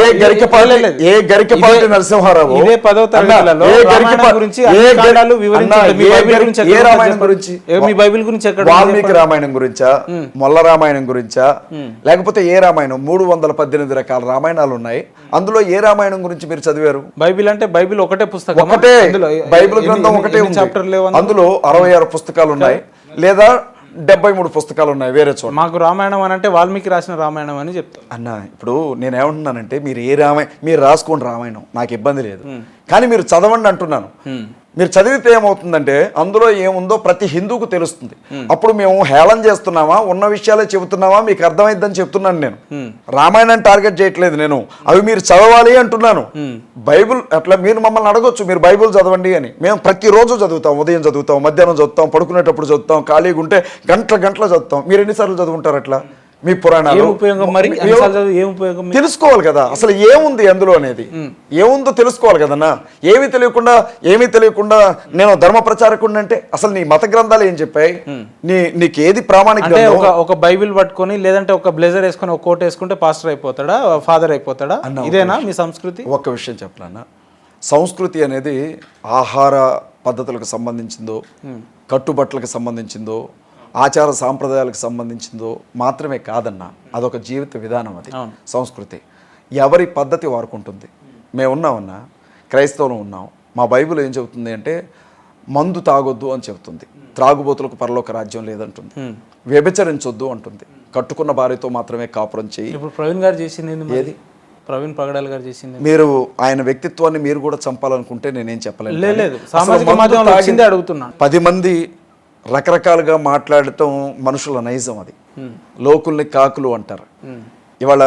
ఏ గరికపాటి నరసింహారావు ఇదే 10వ తరగతిలో రామాయణం గురించి అన్ని కాండాలు వివరించారు. మీ బైబిల్ గురించి ఏ రామాయణం గురించి? మీ బైబిల్ గురించి ఎక్కడ? వాల్మీకి రామాయణం గురించా, మొల్ల రామాయణం గురించా, లేకపోతే ఏ రామాయణం? 318 రకాల రామాయణాలు ఉన్నాయి. అందులో ఏ రామాయణం గురించి మీరు చదివారు? బైబిల్ అంటే బైబిల్ ఒకటే పుస్తకం, ఒకటే బైబిల్ గ్రంథం ఒకటే ఉంది. అందులో 66 పుస్తకాలు ఉన్నాయి, లేదా 73 పుస్తకాలు ఉన్నాయి వేరే చోట. మాకు రామాయణం అని అంటే వాల్మీకి రాసిన రామాయణం అని చెప్తాను అన్న. ఇప్పుడు నేనేమంటున్నానంటే మీరు రాసుకోండి రామాయణం, నాకు ఇబ్బంది లేదు, కానీ మీరు చదవండి అంటున్నాను. మీరు చదివితే ఏమవుతుందంటే అందులో ఏముందో ప్రతి హిందూకు తెలుస్తుంది. అప్పుడు మేము హేళన చేస్తున్నామా, ఉన్న విషయాలే చెబుతున్నామా, మీకు అర్థమైద్దని చెప్తున్నాను. నేను రామాయణాన్ని టార్గెట్ చేయట్లేదు, నేను అవి మీరు చదవాలి అంటున్నాను. బైబిల్ అట్లా మీరు మమ్మల్ని అడగొచ్చు, మీరు బైబిల్ చదవండి అని. మేము ప్రతిరోజు చదువుతాం, ఉదయం చదువుతాం, మధ్యాహ్నం చదువుతాం, పడుకునేటప్పుడు చదువుతాం, ఖాళీగా ఉంటే గంటలు చదువుతాం. మీరు ఎన్నిసార్లు చదువుంటారు అట్లా? మీ పురాణాలు తెలుసుకోవాలి కదా, అసలు ఏముంది అందులో అనేది ఏముందో తెలుసుకోవాలి కదన్నా. ఏమీ తెలియకుండా నేను ధర్మ ప్రచారకుడిని అంటే అసలు నీ మత గ్రంథాలు ఏం చెప్పాయి? నీకు ఏది ప్రామాణిక? ఒక బైబిల్ పట్టుకొని లేదంటే ఒక బ్లేజర్ వేసుకొని ఒక కోట్ వేసుకుంటే పాస్టర్ అయిపోతాడా, ఫాదర్ అయిపోతాడా? ఇదేనా మీ సంస్కృతి? ఒక్క విషయం చెప్పాలన్నా, సంస్కృతి అనేది ఆహార పద్ధతులకు సంబంధించిందో, కట్టుబట్టలకు సంబంధించిందో, ఆచార సాంప్రదాయాలకు సంబంధించిందో మాత్రమే కాదన్నా, అదొక జీవిత విధానం. అది సంస్కృతి. ఎవరి పద్ధతి వారుకుంటుంది. మేము ఉన్నామన్నా, క్రైస్తవులు ఉన్నాం. మా బైబిల్ ఏం చెబుతుంది అంటే మందు తాగొద్దు అని చెబుతుంది, త్రాగుబోతులకు పరలోక రాజ్యం లేదంటుంది, వ్యభిచరించొద్దు అంటుంది, కట్టుకున్న భార్యతో మాత్రమే కాపురం చేయి. ఇప్పుడు ప్రవీణ్ గారు చేసింది ఏది? ప్రవీణ్ పగడాల్ గారు చేసింది. మీరు ఆయన వ్యక్తిత్వాన్ని మీరు కూడా చంపాలనుకుంటే నేనేం చెప్పలేను. లేదు, సామాజిక మాధ్యమంలో వచ్చిందే అడుగుతున్నాను. 10 మంది రకరకాలుగా మాట్లాడటం మనుషుల నైజం. అది లోకుల్ని కాకులు అంటారు. ఇవాళ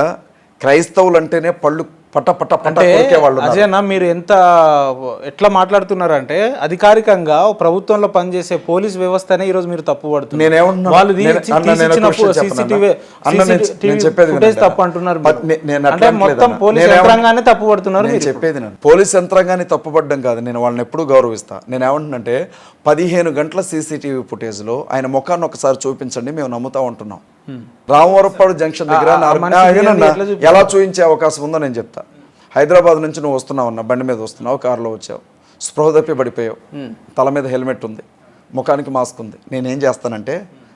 క్రైస్తవులు అంటేనే పళ్ళు అజయనా మీరు ఎట్లా మాట్లాడుతున్నారంటే అధికారికంగా ప్రభుత్వంలో పనిచేసే పోలీస్ వ్యవస్థనే ఈరోజు మీరు తప్పు పడుతున్నారు. తప్పు అంటున్నారు. మొత్తం పోలీస్ యంత్రాంగాన్ని తప్పు పడుతున్నారు. చెప్పేది పోలీస్ యంత్రాంగాన్ని తప్పుపడడం కాదు, నేను వాళ్ళని ఎప్పుడు గౌరవిస్తా. నేను ఏమంటున్నంటే 15 గంటల CCTV ఫుటేజ్ లో ఆయన ముఖాన్ని ఒకసారి చూపించండి, మేము నమ్ముతా ఉంటున్నాం. రామవరపాడు జంక్షన్ దగ్గర ఎలా చూపించే అవకాశం ఉందో నేను చెప్తా. హైదరాబాద్ నుంచి నువ్వు వస్తున్నావు అన్న, బండి మీద వస్తున్నావు, కారులో వచ్చావు, స్పృహ తప్పి పడిపోయావు, తల మీద హెల్మెట్ ఉంది, ముఖానికి మాస్క్ ఉంది. నేనేం చేస్తానంటే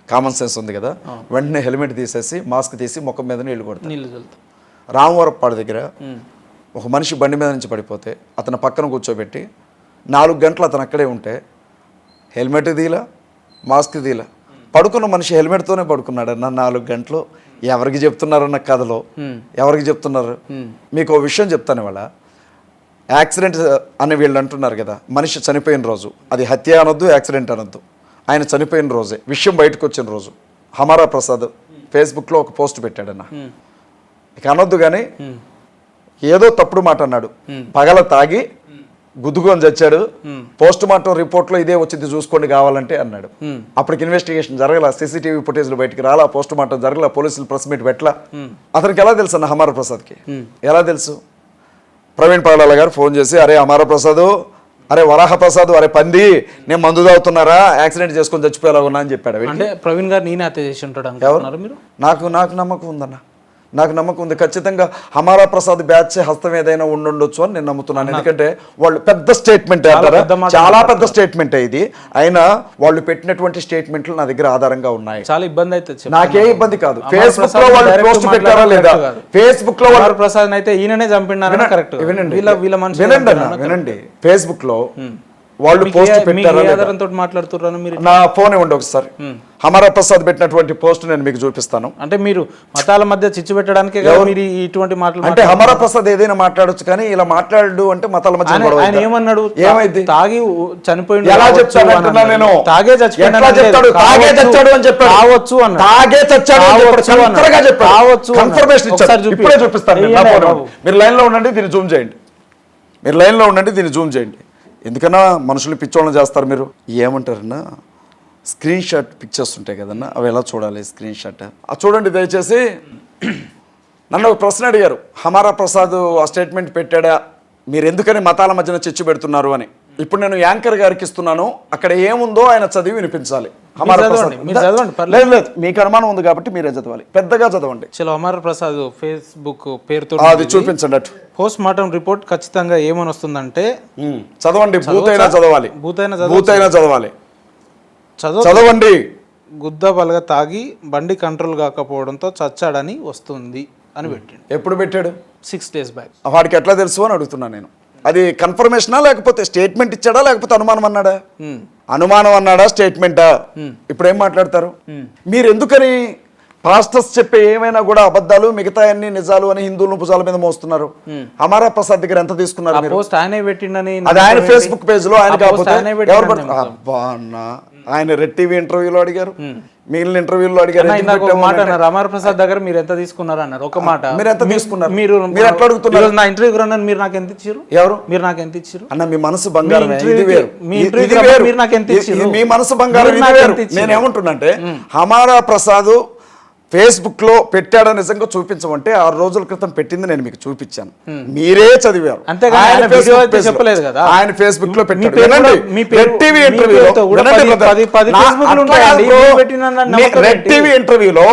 కామన్ సెన్స్ ఉంది కదా, వెంటనే హెల్మెట్ తీసేసి మాస్క్ తీసి ముఖం మీద నీళ్లు కొడతాను. రామవరపాడు దగ్గర ఒక మనిషి బండి మీద నుంచి పడిపోతే అతను పక్కన కూర్చోబెట్టి 4 గంటలు అతను అక్కడే ఉంటే హెల్మెట్ తీలా, మాస్క్ తీలా, పడుకున్న మనిషి హెల్మెట్తోనే పడుకున్నాడు అన్న 4 గంటలు. ఎవరికి చెప్తున్నారన్న కథలో ఎవరికి చెప్తున్నారు? మీకు ఒక విషయం చెప్తాను. ఇవాళ యాక్సిడెంట్ అని వీళ్ళు అంటున్నారు కదా, మనిషి చనిపోయిన రోజు అది హత్య అనొద్దు, యాక్సిడెంట్ అనొద్దు, ఆయన చనిపోయిన రోజే విషయం బయటకు వచ్చిన రోజు హమారా ప్రసాద్ ఫేస్బుక్లో ఒక పోస్ట్ పెట్టాడన్న. ఇక అనొద్దు కానీ ఏదో తప్పుడు మాట అన్నాడు, పగల తాగి గుద్దుకొని చచ్చాడు, పోస్ట్ మార్టం రిపోర్ట్ లో ఇదే వచ్చింది చూసుకోండి కావాలంటే అన్నాడు. అప్పటికి ఇన్వెస్టిగేషన్ జరగల, CCTV ఫుటేజ్లు బయటికి రాలా, పోస్ట్ మార్టం జరగల, పోలీసులు ప్రెస్ మీట్ పెట్టలా. అతనికి ఎలా తెలుసు అన్న హమారా ప్రసాద్కి? ఎలా తెలుసు? ప్రవీణ్ పగడాల గారు ఫోన్ చేసి, అరే హమారా ప్రసాద్ అరే వరాహప్రసాద్ అరే పంది నేను మందు తాగుతున్నారా యాక్సిడెంట్ చేసుకొని చచ్చిపోయేలా ఉన్నా అని చెప్పాడు వీడికి. అంటే ప్రవీణ్ గారు నేనే హత్య చేసి ఉంటాడు అనుకుంటున్నారు మీరు? నాకు నమ్మకం ఉందన్న, నాకు నమ్మకం ఉంది. ఖచ్చితంగా హమారా ప్రసాద్ బ్యాచ్ హస్తం ఏదైనా ఉండుండొచ్చు అని నేను నమ్ముతున్నాను. ఎందుకంటే వాళ్ళు పెద్ద స్టేట్మెంట్ అంటారా, చాలా పెద్ద స్టేట్మెంట్ ఇది. అయినా వాళ్ళు పెట్టినటువంటి స్టేట్మెంట్లు నా దగ్గర ఆధారంగా ఉన్నాయి. చాలా ఇబ్బంది అయితే నాకే ఇబ్బంది కాదు. ఫేస్బుక్ లో వాళ్ళు పోస్ట్ పెట్టారా లేదా, ఫేస్బుక్ లో వాళ్ళు ప్రసాద్ అయితే ఈయననే చంపినారని కరెక్ట్. వినండి ఫేస్బుక్ లో వాళ్ళు పోస్ట్ పెట్టారా లేదా మాట్లాడుతున్నారు మీరు. నా ఫోన్ ఇవ్వండి ఒకసారి. హమారా ప్రసాద్ పెట్టినటువంటి పోస్ట్ నేను మీకు చూపిస్తాను. అంటే మీరు మతాల మధ్య చిచ్చు పెట్టడానికి మీరు ఇటువంటి మాటలు అంటే హమారా ప్రసాద్ ఏదైనా మాట్లాడొచ్చు కానీ ఇలా మాట్లాడు అంటే మతాల మధ్య ఆయన ఏమన్నాడు? ఏమైంది? తాగి చనిపోయింది. ఎలా చెప్తాను అంటున్నా నేను? తాగే చచ్చిపోయాడు. తాగే చచ్చాడు అని చెప్పాడు. కావచ్చు అన్న, తాగే చచ్చాడు కావచ్చు కన్ఫర్మేషన్ ఇచ్చాడు. ఇప్పుడే చూపిస్తాను. మీరు లైన్ లో ఉండండి, దీన్ని జూమ్ చేయండి. మీరు లైన్ లో ఉండండి, దీన్ని జూమ్ చేయండి. ఎందుకన్నా మనుషులు పిచ్చోళ్ళని చేస్తారు మీరు. ఏమంటారన్నా స్క్రీన్ షాట్ పిక్చర్స్ ఉంటాయి కదన్నా, అవి ఎలా చూడాలి స్క్రీన్ షాట్ చూడండి దయచేసి. నన్ను ఒక ప్రశ్న అడిగారు, హమారా ప్రసాద్ ఆ స్టేట్మెంట్ పెట్టాడా, మీరు ఎందుకని మతాల మధ్యన చిచ్చు పెడుతున్నారు అని. ఇప్పుడు నేను యాంకర్ గారికి ఇస్తున్నాను, అక్కడ ఏముందో ఆయన చదివి వినిపించాలి. హమారా ప్రసాద్ లేదు లేదు, మీకు అనుమానం ఉంది కాబట్టి మీరే చదవాలి, పెద్దగా చదవండి. చలో హమారా ప్రసాద్ ఫేస్బుక్ పేరుతో అది చూపించండి. అటు పోస్ట్ మార్టం రిపోర్ట్ ఖచ్చితంగా ఏమని వస్తుందంటే చదవండి, భూతైనా చదవాలి, భూతైనా చదవాలి, చదవండి. గుద్ద బలగా తాగి బండి కంట్రోల్ కాకపోవడంతో చచ్చాడని వస్తుంది అని పెట్టాడు. ఎప్పుడు పెట్టాడు? 6 days బ్యాక్. వాడికి ఎట్లా తెలుసు అని అడుగుతున్నాను నేను. అది కన్ఫర్మేషనా లేకపోతే స్టేట్మెంట్ ఇచ్చాడా లేకపోతే అనుమానం అన్నాడా? అనుమానం అన్నాడా స్టేట్మెంటా? ఇప్పుడు ఏం మాట్లాడతారు మీరు? ఎందుకని పాస్టర్స్ చెప్పే ఏమైనా కూడా అబద్ధాలు, మిగతా అన్ని నిజాలు అని హిందువులను భుజాల మీద మోస్తున్నారు? హమారా ప్రసాద్ దగ్గర ఎంత తీసుకున్నారు మీరు? అది ఆయన ఫేస్బుక్ పేజ్ లో ఆయన కాకపోతే అబ్బా అన్న, ఆయన రెడ్ టీవీ ఇంటర్వ్యూలో అడిగారు, మిగిలిన ఇంటర్వ్యూలో అడిగారు. హమారా ప్రసాద్ దగ్గర మీరు ఎంత తీసుకున్నారు అన్నారు. ఒక మాట మీరు ఎంత తీసుకున్నారు? మీరు ఎట్లా అడుగుతున్నారు? నా ఇంటర్వ్యూ రన్ మీరు నాకు ఎంత ఇచ్చారు? ఎవరు? మీరు నాకు ఎంత ఇచ్చారు అన్న? మీ మనసు బంగారం, ఇది వేరు. మీరు నాకు ఎంత ఇచ్చారు? మీ మనసు బంగారం, ఇది వేరు. నేనేమంటున్నా అంటే హమారా ప్రసాద్ ఫేస్బుక్ లో పెట్టాడో నిజంగా చూపించమంటే 6 రోజుల క్రితం పెట్టింది నేను మీకు చూపించాను, మీరే చదివారు. చెప్పలేదు కదా ఆయన ఫేస్బుక్ లో పెట్టాడు. రెడ్ టీవీ ఇంటర్వ్యూలో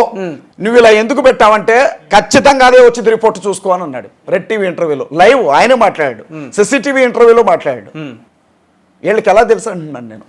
నువ్వు ఇలా ఎందుకు పెట్టావంటే ఖచ్చితంగా అదే వచ్చింది రిపోర్ట్ చూసుకో అని అన్నాడు. రెడ్ టీవీ ఇంటర్వ్యూలో లైవ్ ఆయన మాట్లాడాడు, సిసిటీవీ ఇంటర్వ్యూలో మాట్లాడాడు. వీళ్ళకి ఎలా తెలుసు అంటున్నాను నేను.